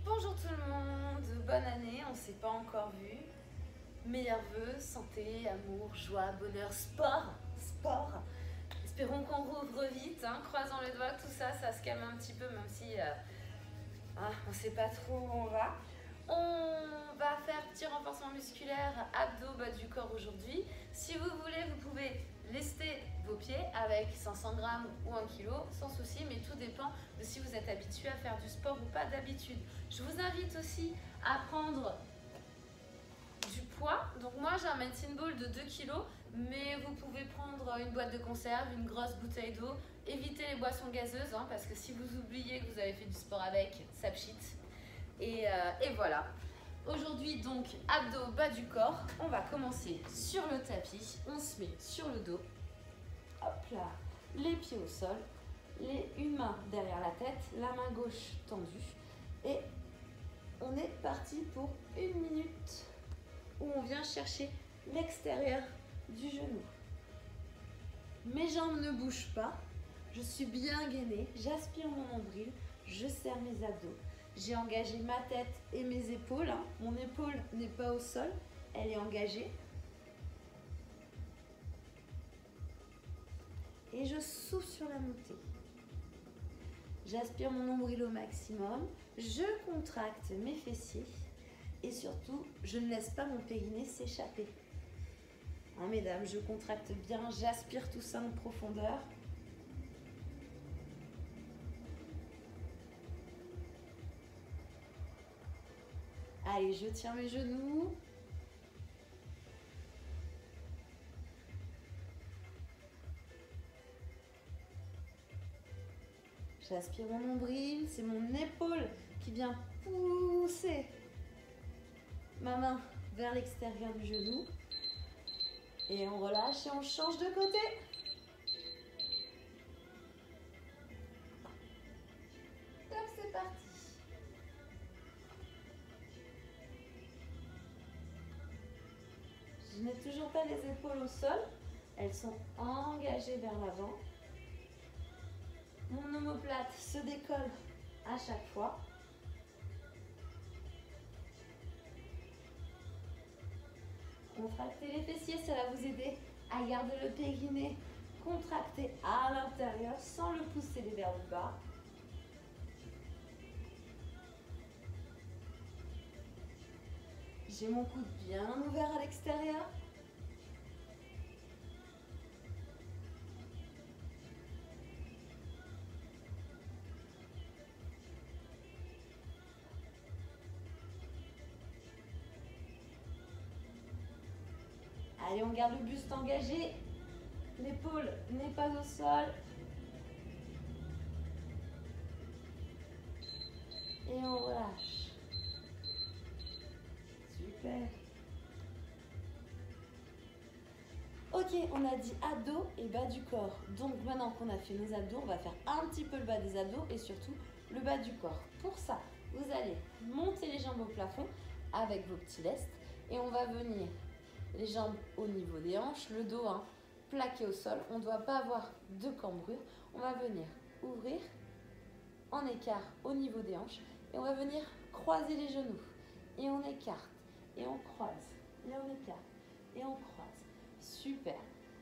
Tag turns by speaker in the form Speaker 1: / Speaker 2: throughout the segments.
Speaker 1: Bonjour tout le monde, bonne année, on ne s'est pas encore vu. Meilleurs vœux, santé, amour, joie, bonheur, sport. Espérons qu'on rouvre vite, hein, croisons les doigts, tout ça, ça se calme un petit peu, même si on ne sait pas trop où on va. On va faire petit renforcement musculaire, abdos, bas du corps aujourd'hui. Si vous voulez, vous pouvez lester vos pieds avec 500 grammes ou 1 kg, sans souci, mais tout dépend de si vous êtes habitué à faire du sport ou pas d'habitude. Je vous invite aussi à prendre du poids. Donc moi j'ai un medicine ball de 2 kg, mais vous pouvez prendre une boîte de conserve, une grosse bouteille d'eau. Évitez les boissons gazeuses, hein, parce que si vous oubliez que vous avez fait du sport avec, ça pchit. Et voilà. Aujourd'hui donc abdos, bas du corps. On va commencer sur le tapis. On se met sur le dos. Hop là, les pieds au sol. Une main derrière la tête, la main gauche tendue. Et on est parti pour 1 minute où on vient chercher l'extérieur du genou. Mes jambes ne bougent pas. Je suis bien gainée. J'aspire mon nombril. Je serre mes abdos. J'ai engagé ma tête et mes épaules. Mon épaule n'est pas au sol, elle est engagée. Et je souffle sur la montée. J'aspire mon nombril au maximum. Je contracte mes fessiers. Et surtout, je ne laisse pas mon périnée s'échapper. Hein, mesdames, je contracte bien, j'aspire tout ça en profondeur. Allez, je tiens mes genoux. J'aspire mon nombril, c'est mon épaule qui vient pousser ma main vers l'extérieur du genou. Et on relâche et on change de côté. Top, c'est parti. Je n'ai toujours pas les épaules au sol. Elles sont engagées vers l'avant. Mon omoplate se décolle à chaque fois. Contractez les fessiers, ça va vous aider à garder le périnée contracté à l'intérieur sans le pousser vers le bas. J'ai mon coude bien ouvert à l'extérieur. Allez, on garde le buste engagé. L'épaule n'est pas au sol. Et on relâche. Super. Ok, on a dit abdos et bas du corps. Donc maintenant qu'on a fait nos abdos, on va faire un petit peu le bas des abdos et surtout le bas du corps. Pour ça, vous allez monter les jambes au plafond avec vos petits lestes et on va venir les jambes au niveau des hanches, le dos plaqué au sol. On ne doit pas avoir de cambrure. On va venir ouvrir en écart au niveau des hanches et on va venir croiser les genoux. Et on écarte et on croise et on écarte et on croise. Super.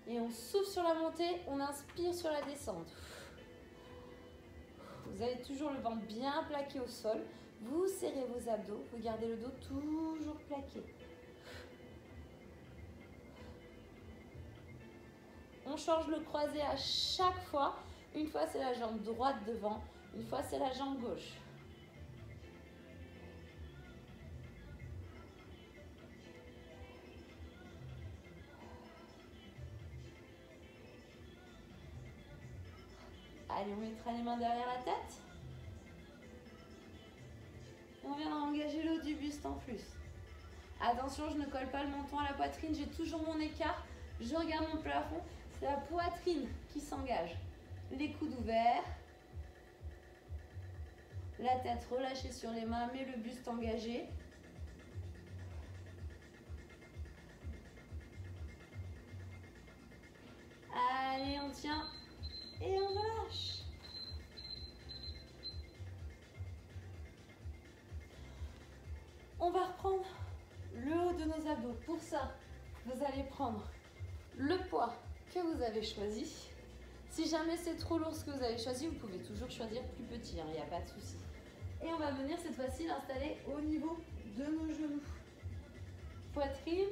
Speaker 1: Et on souffle sur la montée, on inspire sur la descente. Vous avez toujours le ventre bien plaqué au sol. Vous serrez vos abdos, vous gardez le dos toujours plaqué. On change le croisé à chaque fois. Une fois, c'est la jambe droite devant. Une fois, c'est la jambe gauche. Allez, on mettra les mains derrière la tête. Et on viendra engager le haut du buste en plus. Attention, je ne colle pas le menton à la poitrine. J'ai toujours mon écart. Je regarde mon plafond. C'est la poitrine qui s'engage. Les coudes ouverts. La tête relâchée sur les mains, mais le buste engagé. Allez, on tient. Et on relâche. On va reprendre le haut de nos abdos. Pour ça, vous allez prendre le poids que vous avez choisi. Si jamais c'est trop lourd ce que vous avez choisi, vous pouvez toujours choisir plus petit, il n'y a pas de souci. Et on va venir cette fois-ci l'installer au niveau de nos genoux. Poitrine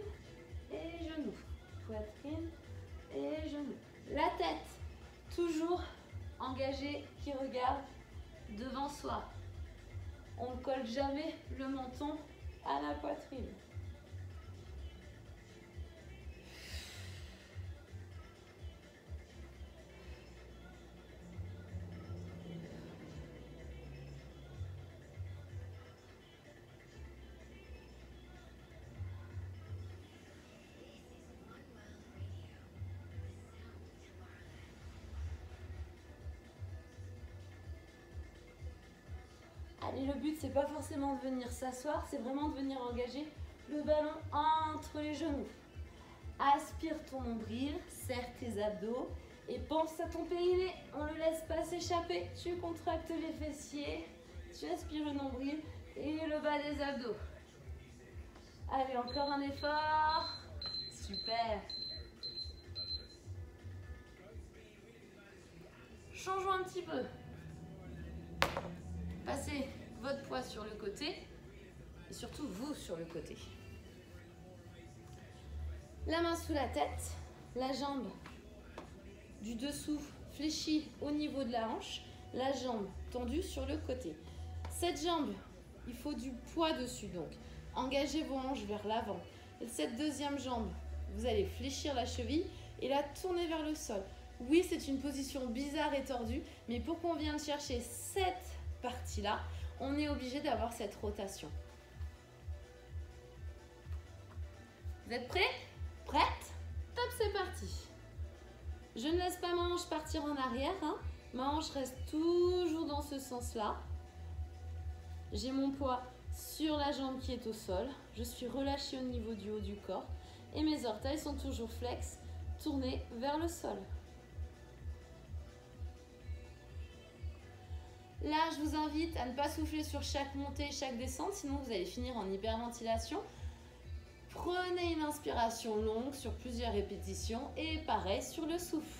Speaker 1: et genoux. Poitrine et genoux. La tête, toujours engagée, qui regarde devant soi. On ne colle jamais le menton à la poitrine. Allez, le but, c'est pas forcément de venir s'asseoir, c'est vraiment de venir engager le ballon entre les genoux. Aspire ton nombril, serre tes abdos et pense à ton périnée. On ne le laisse pas s'échapper. Tu contractes les fessiers, tu aspires le nombril et le bas des abdos. Allez, encore un effort. Super. Changeons un petit peu. Passez votre poids sur le côté et surtout vous sur le côté. La main sous la tête, la jambe du dessous fléchie au niveau de la hanche, la jambe tendue sur le côté. Cette jambe, il faut du poids dessus, donc engagez vos hanches vers l'avant. Et cette deuxième jambe, vous allez fléchir la cheville et la tourner vers le sol. Oui, c'est une position bizarre et tordue, mais pour qu'on vienne chercher cette partie-là, on est obligé d'avoir cette rotation. Vous êtes prêts? Prête? Top, c'est parti. Je ne laisse pas ma hanche partir en arrière. Ma hanche reste toujours dans ce sens-là. J'ai mon poids sur la jambe qui est au sol. Je suis relâchée au niveau du haut du corps. Et mes orteils sont toujours flex, tournés vers le sol. Là, je vous invite à ne pas souffler sur chaque montée et chaque descente, sinon vous allez finir en hyperventilation. Prenez une inspiration longue sur plusieurs répétitions et pareil sur le souffle.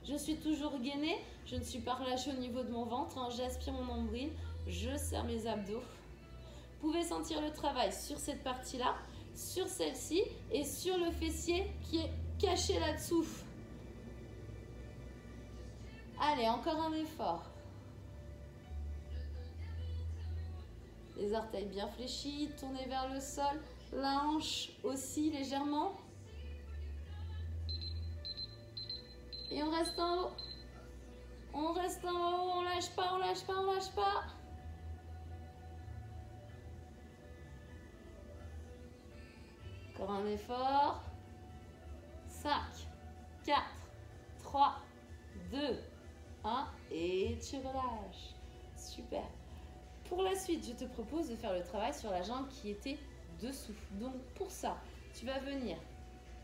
Speaker 1: Je suis toujours gainée, je ne suis pas relâchée au niveau de mon ventre, j'aspire mon nombril, je serre mes abdos. Vous pouvez sentir le travail sur cette partie-là, sur celle-ci et sur le fessier qui est caché là-dessous. Allez, encore un effort. Les orteils bien fléchis, tournés vers le sol. La hanche aussi légèrement. Et on reste en haut. On reste en haut, on lâche pas, on lâche pas, on lâche pas. Encore un effort. 5, 4, 3, 2, 1 et tu relâches. Super. Pour la suite, je te propose de faire le travail sur la jambe qui était dessous. Donc pour ça, tu vas venir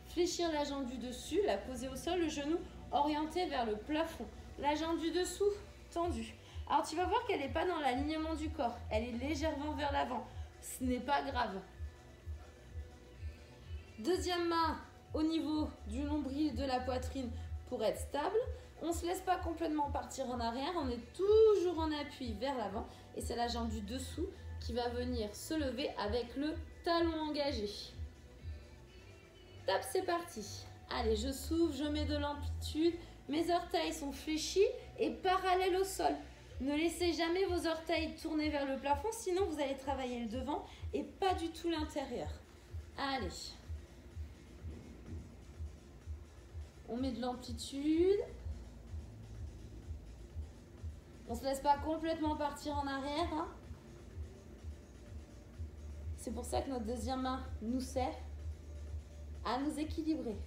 Speaker 1: fléchir la jambe du dessus, la poser au sol, le genou orienté vers le plafond. La jambe du dessous tendue. Alors tu vas voir qu'elle n'est pas dans l'alignement du corps. Elle est légèrement vers l'avant. Ce n'est pas grave. Deuxième main au niveau du nombril de la poitrine pour être stable. On ne se laisse pas complètement partir en arrière. On est toujours en appui vers l'avant. Et c'est la jambe du dessous qui va venir se lever avec le talon engagé. Top, c'est parti. Allez, je souffle, je mets de l'amplitude. Mes orteils sont fléchis et parallèles au sol. Ne laissez jamais vos orteils tourner vers le plafond, sinon vous allez travailler le devant et pas du tout l'intérieur. Allez. On met de l'amplitude. On ne se laisse pas complètement partir en arrière. C'est pour ça que notre deuxième main nous sert à nous équilibrer.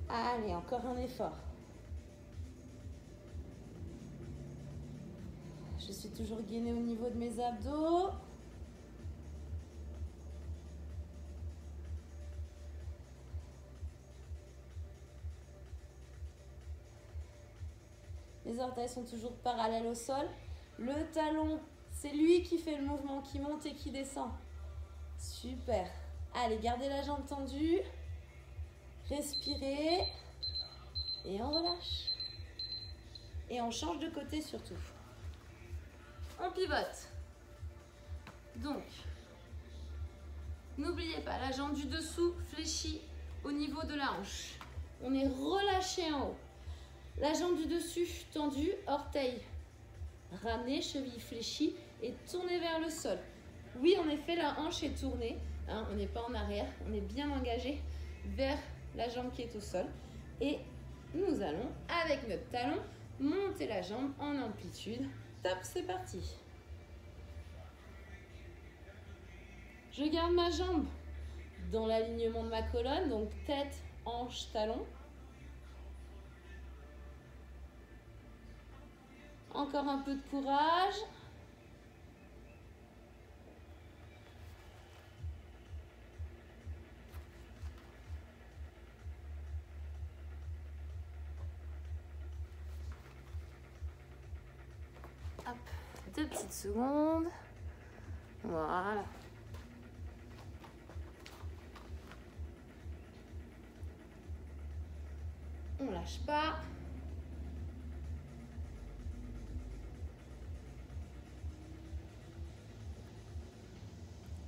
Speaker 1: Allez, encore un effort. Je suis toujours gainée au niveau de mes abdos. Les orteils sont toujours parallèles au sol. Le talon C'est lui qui fait le mouvement, qui monte et qui descend. Super. Allez, gardez la jambe tendue. Respirez. Et on relâche. Et on change de côté surtout. On pivote. Donc, n'oubliez pas, la jambe du dessous fléchit au niveau de la hanche. On est relâché en haut. La jambe du dessus tendue, orteil ramené, cheville fléchie et tournée vers le sol. Oui, en effet, la hanche est tournée. Hein, on n'est pas en arrière, on est bien engagé vers la jambe qui est au sol. Et nous allons, avec notre talon, monter la jambe en amplitude. Top, c'est parti. Je garde ma jambe dans l'alignement de ma colonne, donc tête, hanche, talon. Encore un peu de courage. Hop, 2 petites secondes. Voilà. On lâche pas.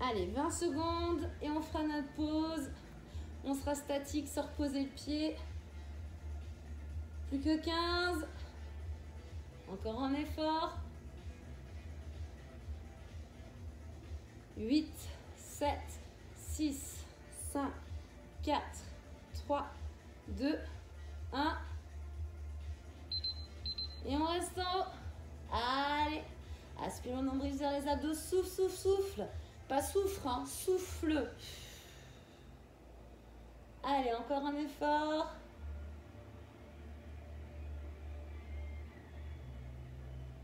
Speaker 1: Allez, 20 secondes et on fera notre pause. On sera statique sans reposer le pied. Plus que 15. Encore un effort. 8, 7, 6, 5, 4, 3, 2, 1. Et on reste en haut. Allez. Aspire le nombril vers les abdos. Souffle, souffle, souffle. Pas souffre, hein, souffle. Allez, encore un effort.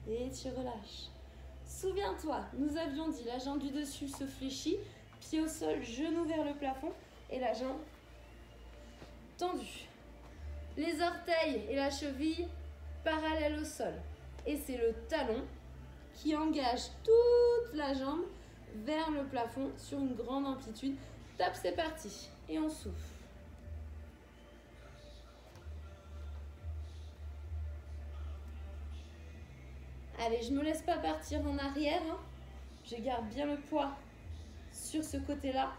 Speaker 1: Et tu relâches. Souviens-toi, nous avions dit la jambe du dessus se fléchit, pied au sol, genou vers le plafond et la jambe tendue. Les orteils et la cheville parallèles au sol. Et c'est le talon qui engage toute la jambe vers le plafond sur une grande amplitude. Top, c'est parti. Et on souffle. Allez, je ne me laisse pas partir en arrière. Hein. Je garde bien le poids sur ce côté-là.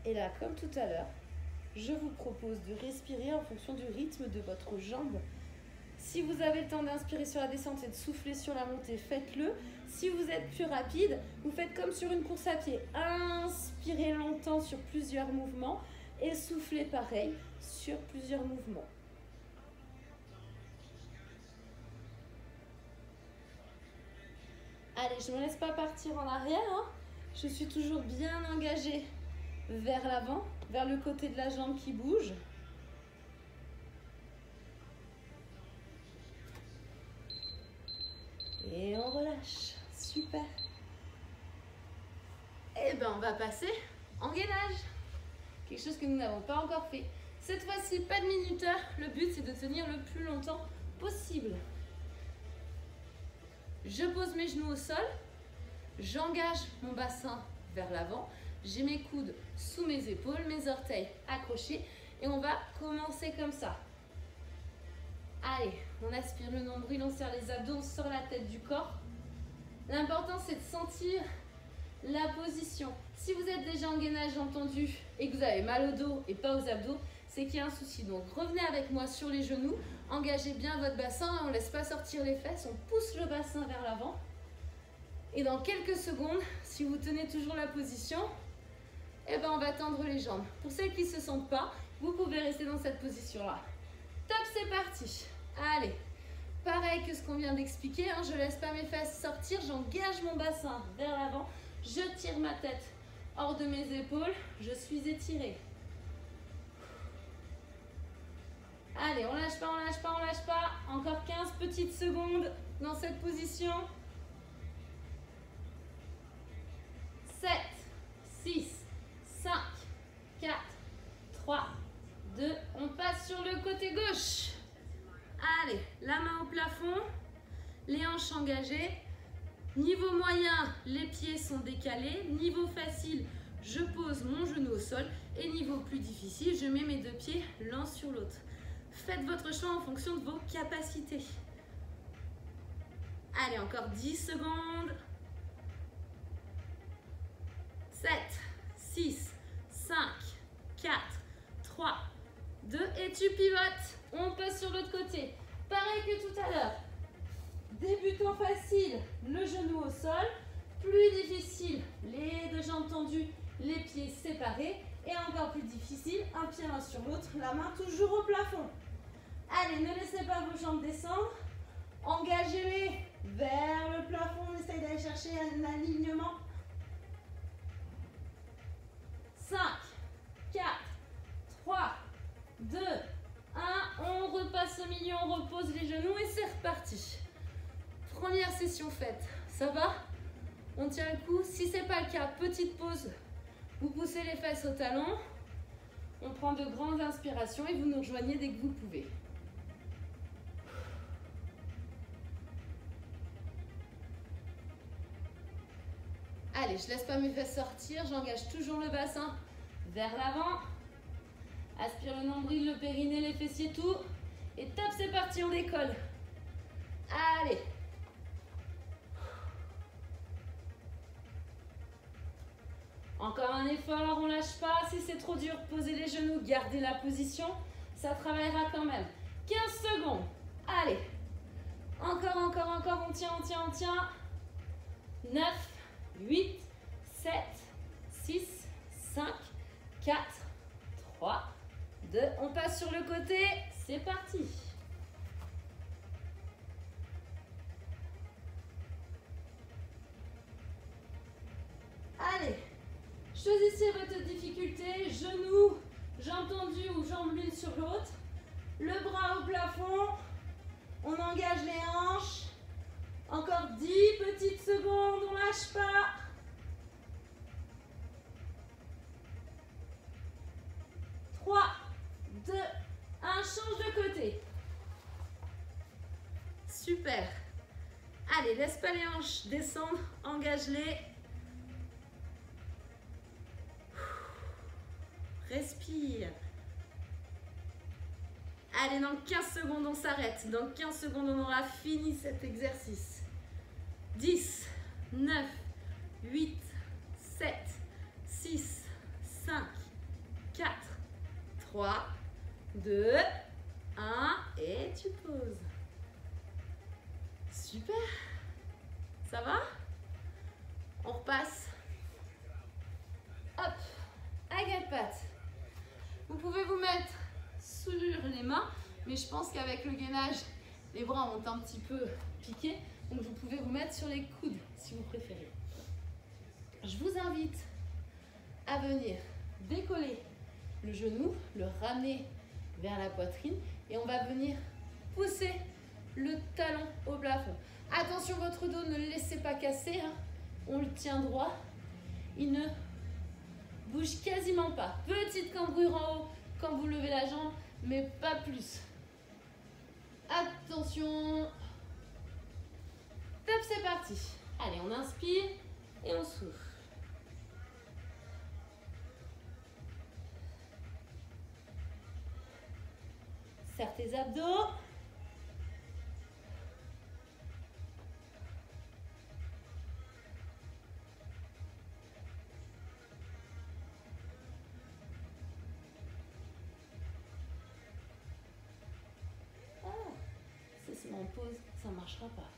Speaker 1: Et là, comme tout à l'heure, je vous propose de respirer en fonction du rythme de votre jambe. Si vous avez le temps d'inspirer sur la descente et de souffler sur la montée, faites-le. Si vous êtes plus rapide, vous faites comme sur une course à pied. Inspirez longtemps sur plusieurs mouvements et soufflez pareil sur plusieurs mouvements. Allez, je ne me laisse pas partir en arrière. Hein. Je suis toujours bien engagée vers l'avant, vers le côté de la jambe qui bouge. Et on relâche. Super. Et ben on va passer en gainage. Quelque chose que nous n'avons pas encore fait. Cette fois-ci, pas de minuteur. Le but, c'est de tenir le plus longtemps possible. Je pose mes genoux au sol. J'engage mon bassin vers l'avant. J'ai mes coudes sous mes épaules, mes orteils accrochés. Et on va commencer comme ça. Allez, on aspire le nombril, on serre les abdos, on sort la tête du corps. L'important, c'est de sentir la position. Si vous êtes déjà en gainage entendu et que vous avez mal au dos et pas aux abdos, c'est qu'il y a un souci. Donc, revenez avec moi sur les genoux, engagez bien votre bassin, on ne laisse pas sortir les fesses, on pousse le bassin vers l'avant. Et dans quelques secondes, si vous tenez toujours la position, eh ben on va tendre les jambes. Pour celles qui ne se sentent pas, vous pouvez rester dans cette position-là. Top, c'est parti. Allez, pareil que ce qu'on vient d'expliquer, hein, je ne laisse pas mes fesses sortir, j'engage mon bassin vers l'avant, je tire ma tête hors de mes épaules, je suis étirée. Allez, on lâche pas, on lâche pas, on lâche pas. Encore 15 petites secondes dans cette position. 7, 6, 5, 4, 3, 2. On passe sur le côté gauche. Allez, la main au plafond, les hanches engagées. Niveau moyen, les pieds sont décalés. Niveau facile, je pose mon genou au sol. Et niveau plus difficile, je mets mes deux pieds l'un sur l'autre. Faites votre choix en fonction de vos capacités. Allez, encore 10 secondes. 7, 6, 5, 4, 3, 2 et tu pivotes. On passe sur l'autre côté. Pareil que tout à l'heure. Débutant facile, le genou au sol. Plus difficile, les deux jambes tendues, les pieds séparés. Et encore plus difficile, un pied l'un sur l'autre, la main toujours au plafond. Allez, ne laissez pas vos jambes descendre. Engagez-les vers le plafond. On essaye d'aller chercher un alignement. 5, 4, 3, 2, 1. On repasse au milieu, on repose les genoux et c'est reparti. Première session faite. Ça va? On tient le coup. Si ce n'est pas le cas, petite pause. Vous poussez les fesses au talon. On prend de grandes inspirations et vous nous rejoignez dès que vous pouvez. Allez, je ne laisse pas mes fesses sortir. J'engage toujours le bassin vers l'avant. Aspire le nombril, le périnée, les fessiers, tout. Et top, c'est parti, on décolle. Allez. Encore un effort, on ne lâche pas. Si c'est trop dur, posez les genoux, gardez la position. Ça travaillera quand même. 15 secondes. Allez. Encore, encore, encore. On tient, on tient, on tient. 9, 8, 7, 6, 5, 4, 3, 2. On passe sur le côté. C'est parti. Allez. Choisissez votre difficulté, genoux, jambes tendues ou jambes l'une sur l'autre. Le bras au plafond. On engage les hanches. Encore 10 petites secondes, on ne lâche pas. 3, 2, 1, change de côté. Super. Allez, laisse pas les hanches descendre, engage-les. Respire. Allez, dans 15 secondes, on s'arrête. Dans 15 secondes, on aura fini cet exercice. 10, 9, 8, 7, 6, 5, 4, 3, 2, 1. Et tu poses. Super. Ça va? On repasse. Hop. À quatre pattes. Vous pouvez vous mettre sur les mains, mais je pense qu'avec le gainage, les bras ont un petit peu piqué. Donc vous pouvez vous mettre sur les coudes si vous préférez. Je vous invite à venir décoller le genou, le ramener vers la poitrine et on va venir pousser le talon au plafond. Attention, votre dos, ne le laissez pas casser, hein. On le tient droit. Il ne bouge quasiment pas. Petite cambrure en haut quand vous levez la jambe, mais pas plus. Attention. Top, c'est parti. Allez, on inspire et on souffle. Serre tes abdos. Si on pose, ça ne marchera pas.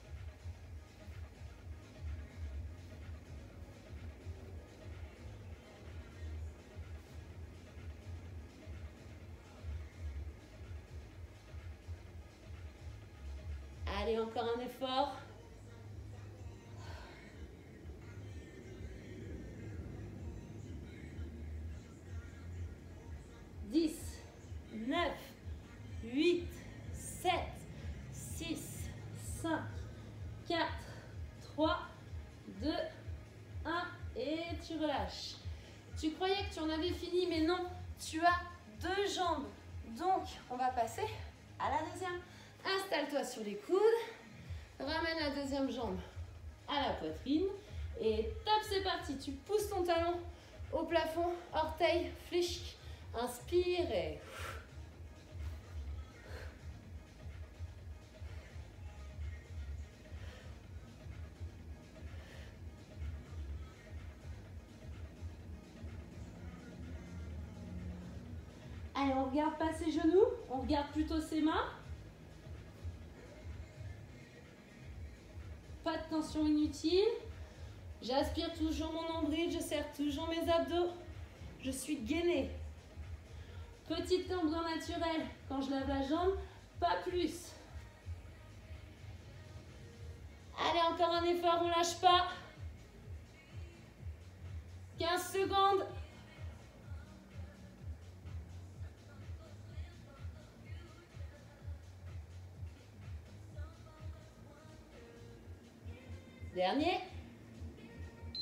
Speaker 1: Allez, encore un effort. Dix, 9, 8, 7, 6, 5, 4, 3, 2, 1 et tu relâches. Tu croyais que tu en avais fini, mais non, tu as deux jambes va passer à la deuxième. Installe-toi sur les coudes. Ramène la deuxième jambe à la poitrine. Et top, c'est parti. Tu pousses ton talon au plafond, orteil fléchi. Inspire et... Allez, on regarde pas ses genoux, on regarde plutôt ses mains. Pas de tension inutile. J'aspire toujours mon nombril, je serre toujours mes abdos. Je suis gainée. Petite cambrure naturelle quand je lève la jambe, pas plus. Allez, encore un effort, on lâche pas. 15 secondes. Dernier.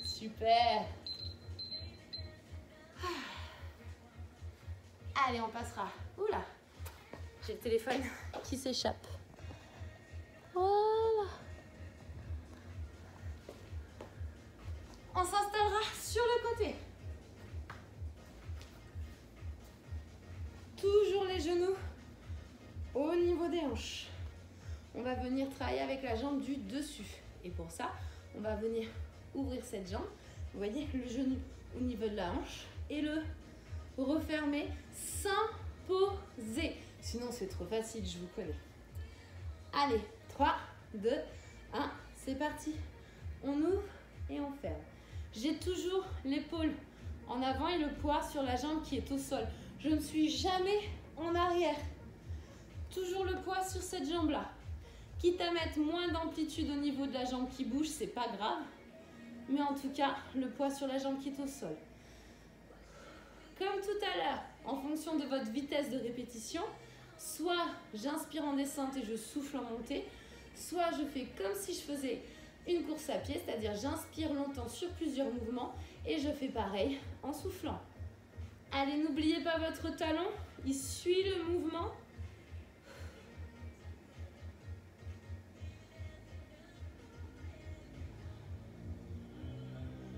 Speaker 1: Super. Allez, on passera. Oula, j'ai le téléphone qui s'échappe. Voilà. On s'installera sur le côté. Toujours les genoux au niveau des hanches. On va venir travailler avec la jambe du dessus. Et pour ça, on va venir ouvrir cette jambe. Vous voyez, le genou au niveau de la hanche et le refermer sans poser. Sinon, c'est trop facile, je vous connais. Allez, 3, 2, 1, c'est parti. On ouvre et on ferme. J'ai toujours l'épaule en avant et le poids sur la jambe qui est au sol. Je ne suis jamais en arrière. Toujours le poids sur cette jambe-là. Quitte à mettre moins d'amplitude au niveau de la jambe qui bouge, c'est pas grave. Mais en tout cas, le poids sur la jambe qui est au sol. Comme tout à l'heure, en fonction de votre vitesse de répétition, soit j'inspire en descente et je souffle en montée, soit je fais comme si je faisais une course à pied, c'est-à-dire j'inspire longtemps sur plusieurs mouvements et je fais pareil en soufflant. Allez, n'oubliez pas votre talon, il suit le mouvement.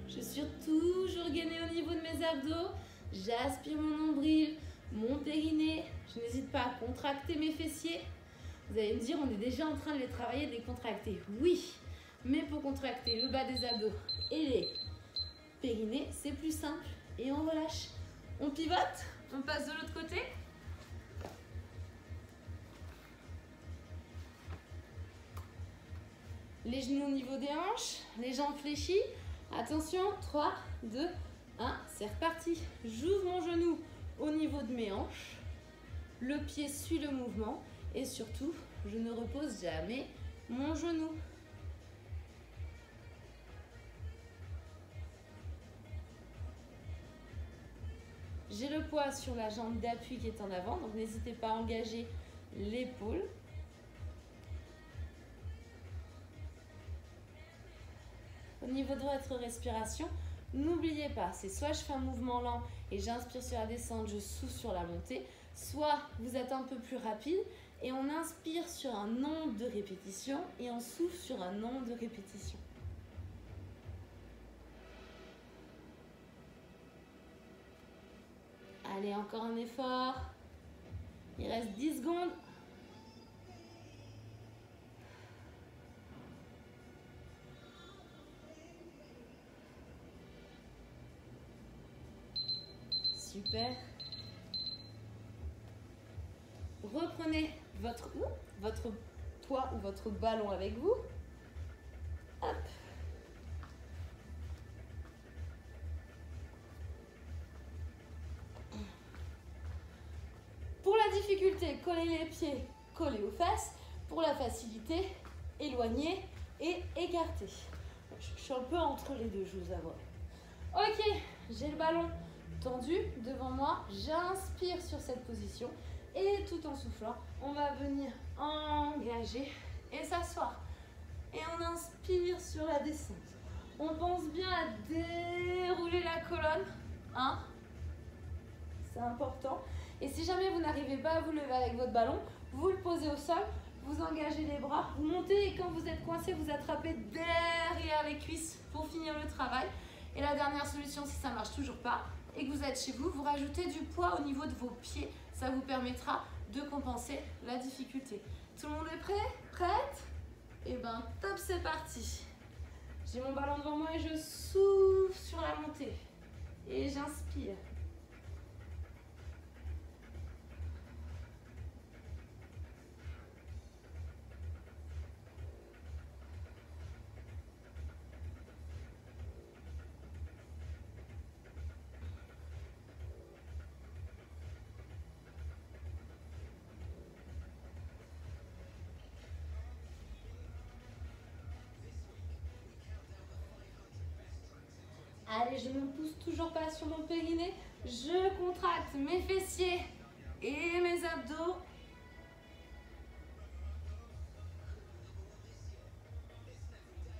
Speaker 1: Je suis toujours gainée au niveau de mes abdos. J'aspire mon nombril, mon périnée. Je n'hésite pas à contracter mes fessiers. Vous allez me dire, on est déjà en train de les travailler, de les contracter. Oui, mais pour contracter le bas des abdos et les périnées, c'est plus simple. Et on relâche. On pivote, on passe de l'autre côté. Les genoux au niveau des hanches, les jambes fléchies. Attention, 3, 2, 1, c'est reparti. J'ouvre mon genou au niveau de mes hanches. Le pied suit le mouvement. Et surtout, je ne repose jamais mon genou. J'ai le poids sur la jambe d'appui qui est en avant, donc n'hésitez pas à engager l'épaule. Au niveau de votre respiration, n'oubliez pas, c'est soit je fais un mouvement lent et j'inspire sur la descente, je souffle sur la montée, soit vous êtes un peu plus rapide et on inspire sur un nombre de répétitions et on souffle sur un nombre de répétitions. Allez, encore un effort. Il reste 10 secondes. Super. Reprenez votre poids ou votre ballon avec vous. Hop. Pour la difficulté, collez les pieds, collez aux fesses. Pour la facilité, éloignez et écartez. Je suis un peu entre les deux, je vous avoue. Ok, j'ai le ballon tendu devant moi. J'inspire sur cette position et tout en soufflant, on va venir engager et s'asseoir. Et on inspire sur la descente. On pense bien à dérouler la colonne. Hein? C'est important. Et si jamais vous n'arrivez pas à vous lever avec votre ballon, vous le posez au sol, vous engagez les bras, vous montez et quand vous êtes coincé, vous attrapez derrière les cuisses pour finir le travail. Et la dernière solution, si ça ne marche toujours pas et que vous êtes chez vous, vous rajoutez du poids au niveau de vos pieds. Ça vous permettra de compenser la difficulté. Tout le monde est prêt? Prête? Et ben top, c'est parti. J'ai mon ballon devant moi et je souffle sur la montée. Et j'inspire. Allez, je ne me pousse toujours pas sur mon périnée. Je contracte mes fessiers et mes abdos.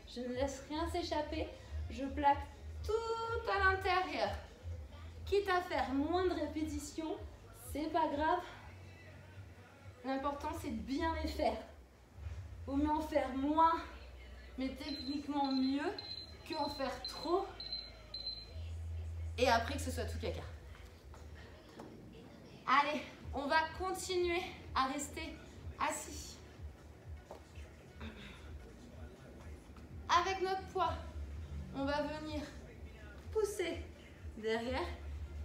Speaker 1: Je ne laisse rien s'échapper. Je plaque tout à l'intérieur. Quitte à faire moins de répétitions, c'est pas grave. L'important, c'est de bien les faire. Vaut mieux en faire moins, mais techniquement mieux, qu'en faire trop. Et après que ce soit tout caca. Allez, on va continuer à rester assis. Avec notre poids, on va venir pousser derrière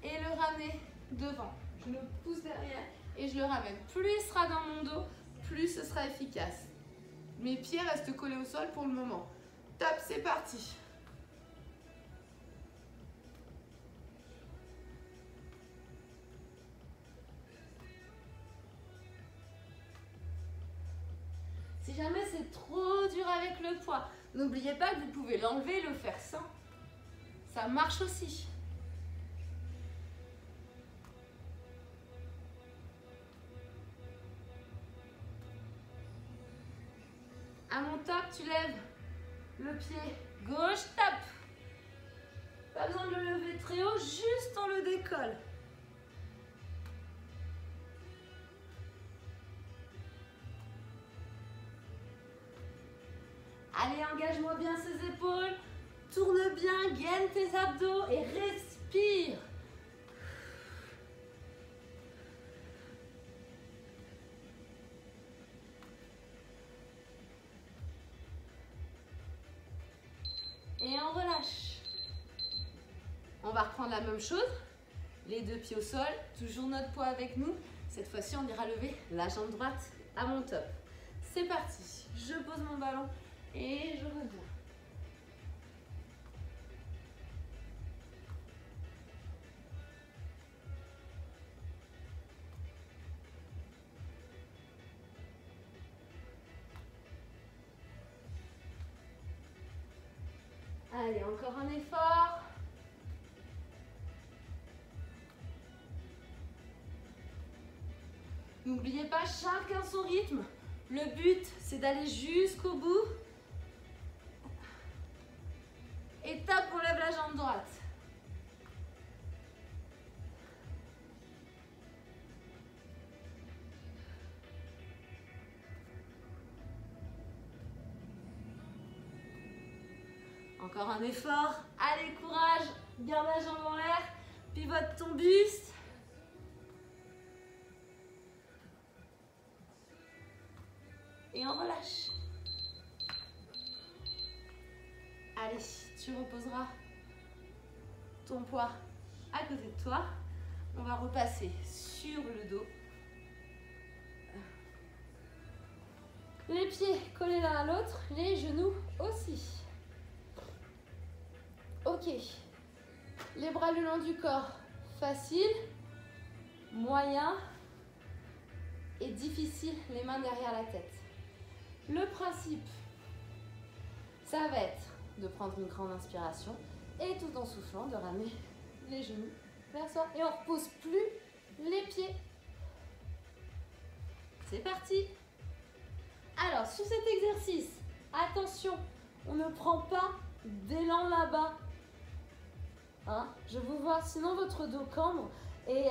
Speaker 1: et le ramener devant. Je le pousse derrière et je le ramène. Plus il sera dans mon dos, plus ce sera efficace. Mes pieds restent collés au sol pour le moment. Top, c'est parti. Si jamais c'est trop dur avec le poids, n'oubliez pas que vous pouvez l'enlever et le faire sans. Ça marche aussi. À mon top, tu lèves le pied gauche, top. Pas besoin de le lever très haut, juste on le décolle. Allez, engage-moi bien ses épaules. Tourne bien, gaine tes abdos et respire. Et on relâche. On va reprendre la même chose. Les deux pieds au sol, toujours notre poids avec nous. Cette fois-ci, on ira lever la jambe droite à mon top. C'est parti. Je pose mon ballon et je reviens. Allez, encore un effort. N'oubliez pas, chacun son rythme. Le but, c'est d'aller jusqu'au bout. Et top, on lève la jambe droite. Encore un effort. Allez, courage. Garde la jambe en l'air. Pivote ton buste. Et on relâche. Allez, tu reposeras ton poids à côté de toi. On va repasser sur le dos. Les pieds collés l'un à l'autre, les genoux aussi. Ok. Les bras le long du corps. Facile, moyen et difficile, les mains derrière la tête. Le principe, ça va être de prendre une grande inspiration et tout en soufflant, de ramener les genoux vers soi. Et on ne repose plus les pieds. C'est parti. Alors, sur cet exercice, attention, on ne prend pas d'élan là-bas. Hein, je vous vois, sinon votre dos cambre et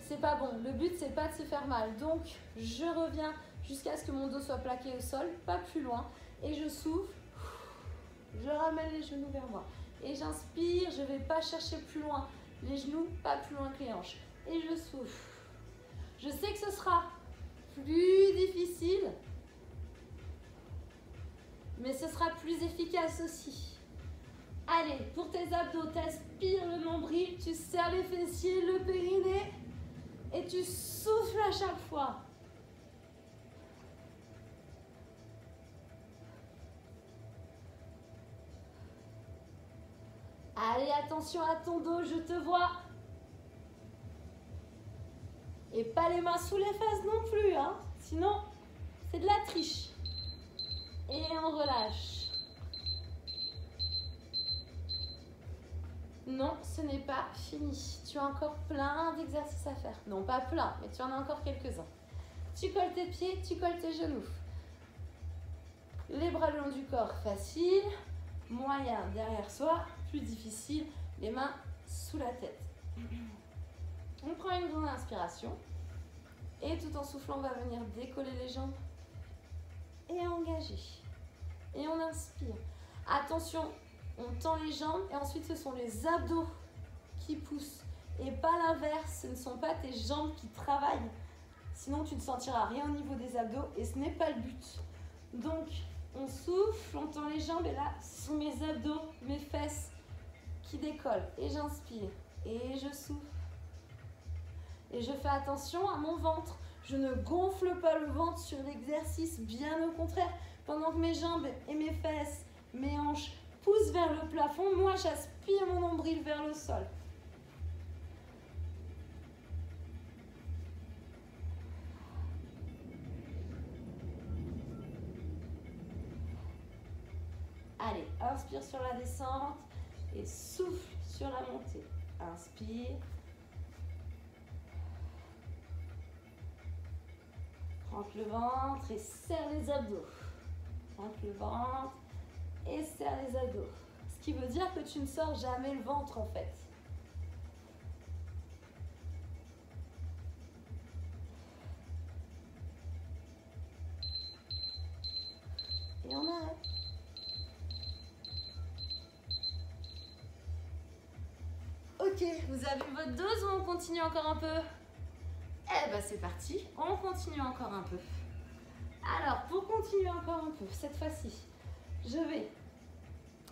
Speaker 1: c'est pas bon. Le but, c'est pas de se faire mal. Donc, je reviens jusqu'à ce que mon dos soit plaqué au sol, pas plus loin. Et je souffle. Je ramène les genoux vers moi. Et j'inspire, je ne vais pas chercher plus loin. Les genoux, pas plus loin que les hanches. Et je souffle. Je sais que ce sera plus difficile, mais ce sera plus efficace aussi. Allez, pour tes abdos, t'aspires le nombril, tu serres les fessiers, le périnée, et tu souffles à chaque fois. Allez, attention à ton dos, je te vois. Et pas les mains sous les fesses non plus, hein. Sinon, c'est de la triche. Et on relâche. Non, ce n'est pas fini. Tu as encore plein d'exercices à faire. Non, pas plein, mais tu en as encore quelques-uns. Tu colles tes pieds, tu colles tes genoux. Les bras le long du corps, facile. Moyen derrière soi, plus difficile. Les mains sous la tête. On prend une grande inspiration. Et tout en soufflant, on va venir décoller les jambes et engager. Et on inspire. Attention, on tend les jambes et ensuite ce sont les abdos qui poussent. Et pas l'inverse, ce ne sont pas tes jambes qui travaillent. Sinon, tu ne sentiras rien au niveau des abdos et ce n'est pas le but. Donc, on souffle, on tend les jambes et là, ce sont mes abdos, mes fesses qui décollent. Et j'inspire et je souffle. Et je fais attention à mon ventre. Je ne gonfle pas le ventre sur l'exercice, bien au contraire. Pendant que mes jambes et mes fesses, mes hanches poussent vers le plafond, moi j'aspire mon nombril vers le sol. Allez, inspire sur la descente et souffle sur la montée. Inspire. Rentre le ventre et serre les abdos. Rentre le ventre et serre les abdos. Ce qui veut dire que tu ne sors jamais le ventre en fait. Et on arrête. Ok, vous avez vu votre dose ou on continue encore un peu? Eh ben c'est parti, on continue encore un peu. Alors, pour continuer encore un peu, cette fois-ci, je vais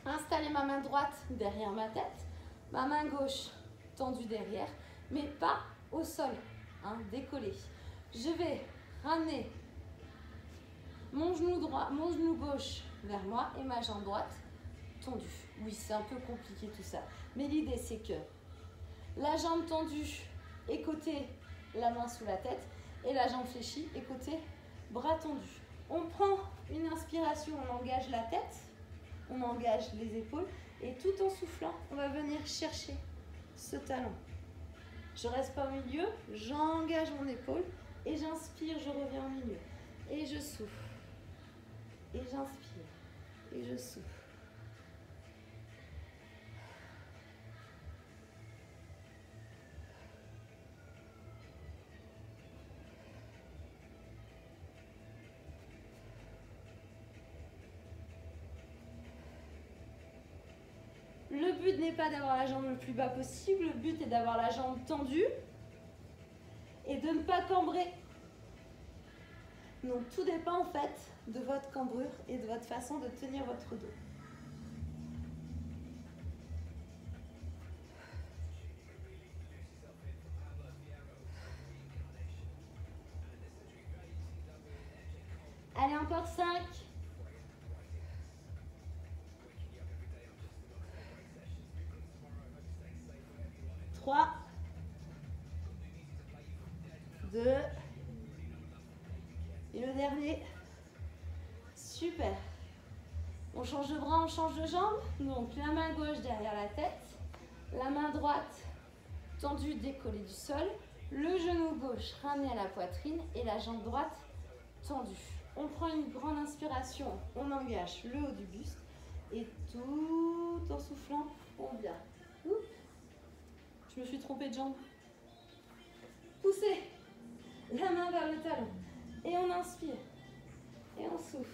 Speaker 1: installer ma main droite derrière ma tête, ma main gauche tendue derrière, mais pas au sol, hein, décollée. Je vais ramener mon genou droit, mon genou gauche vers moi et ma jambe droite tendue. Oui, c'est un peu compliqué tout ça, mais l'idée c'est que la jambe tendue est côté la main sous la tête et la jambe fléchie et côté bras tendus. On prend une inspiration, on engage la tête, on engage les épaules et tout en soufflant, on va venir chercher ce talon. Je reste pas au milieu, j'engage mon épaule et j'inspire, je reviens au milieu. Et je souffle. Et j'inspire. Et je souffle. Le but n'est pas d'avoir la jambe le plus bas possible, le but est d'avoir la jambe tendue et de ne pas cambrer. Donc tout dépend en fait de votre cambrure et de votre façon de tenir votre dos. Allez, encore 5. 3, 2, et le dernier. Super. On change de bras, on change de jambe. Donc la main gauche derrière la tête, la main droite tendue, décollée du sol, le genou gauche ramené à la poitrine et la jambe droite tendue. On prend une grande inspiration, on engage le haut du buste et tout en soufflant, on vient. Oups. Je me suis trompée de jambe. Poussez la main vers le talon. Et on inspire. Et on souffle.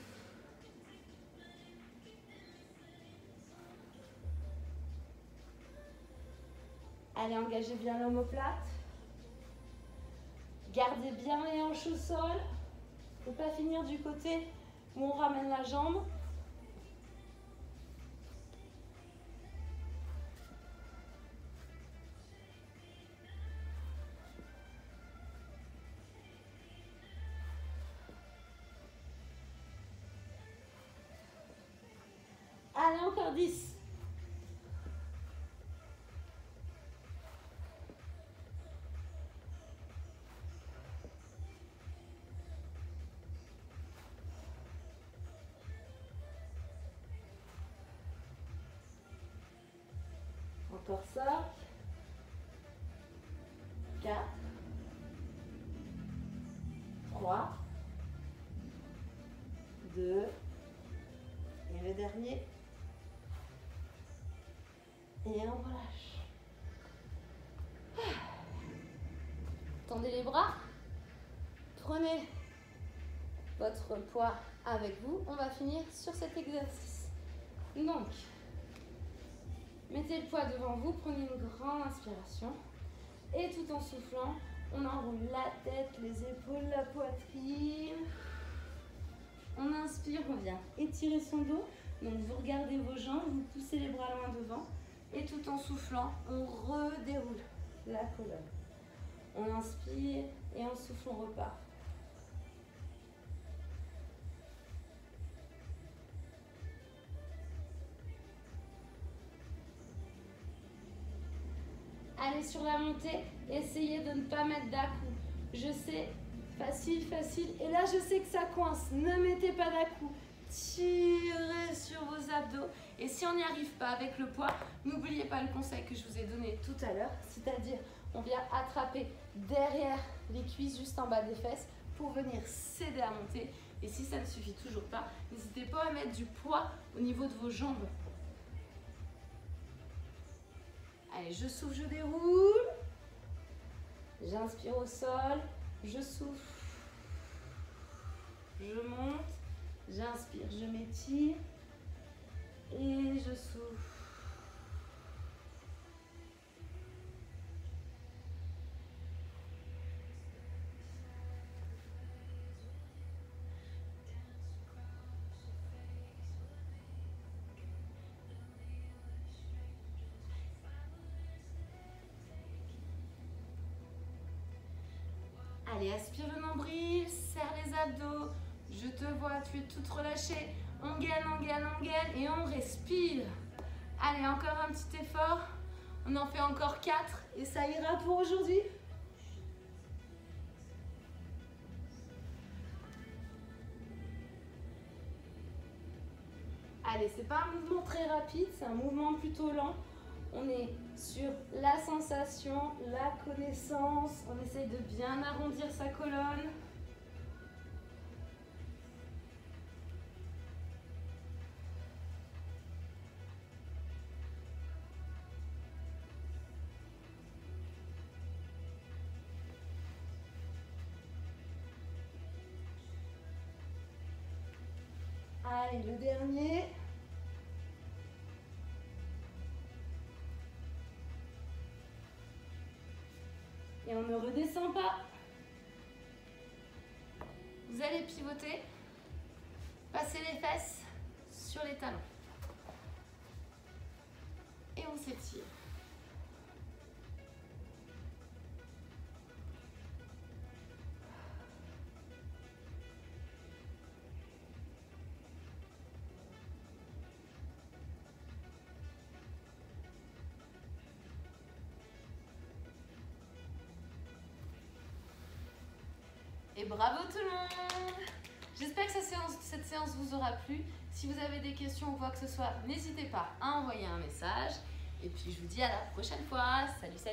Speaker 1: Allez, engagez bien l'omoplate. Gardez bien les hanches au sol. Il ne faut pas finir du côté où on ramène la jambe. Allez, encore 10. Encore 5. 4. 3. 2. Et le dernier. Et on relâche. Tendez les bras. Prenez votre poids avec vous. On va finir sur cet exercice. Donc, mettez le poids devant vous. Prenez une grande inspiration. Et tout en soufflant, on enroule la tête, les épaules, la poitrine. On inspire, on vient étirer son dos. Donc, vous regardez vos jambes, vous poussez les bras loin devant. Et tout en soufflant, on redéroule la colonne. On inspire et on souffle, on repart. Allez sur la montée, essayez de ne pas mettre d'à-coups. Je sais, facile, facile. Et là, je sais que ça coince. Ne mettez pas d'à-coups. Tirez sur vos abdos. Et si on n'y arrive pas avec le poids, n'oubliez pas le conseil que je vous ai donné tout à l'heure. C'est-à-dire, on vient attraper derrière les cuisses, juste en bas des fesses, pour venir s'aider à monter. Et si ça ne suffit toujours pas, n'hésitez pas à mettre du poids au niveau de vos jambes. Allez, je souffle, je déroule. J'inspire au sol. Je souffle. Je monte. J'inspire, je m'étire. Et je souffle. Allez, aspire le nombril, serre les abdos. Je te vois, tu es toute relâchée. On gaine, on gaine, on gaine et on respire. Allez, encore un petit effort. On en fait encore 4 et ça ira pour aujourd'hui. Allez, c'est pas un mouvement très rapide, c'est un mouvement plutôt lent. On est sur la sensation, la connaissance. On essaye de bien arrondir sa colonne. Allez, le dernier. Et on ne redescend pas. Vous allez pivoter, passer les fesses sur les talons. Et on s'étire. Et bravo tout le monde! J'espère que cette séance vous aura plu. Si vous avez des questions ou quoi que ce soit, n'hésitez pas à envoyer un message. Et puis je vous dis à la prochaine fois. Salut, salut!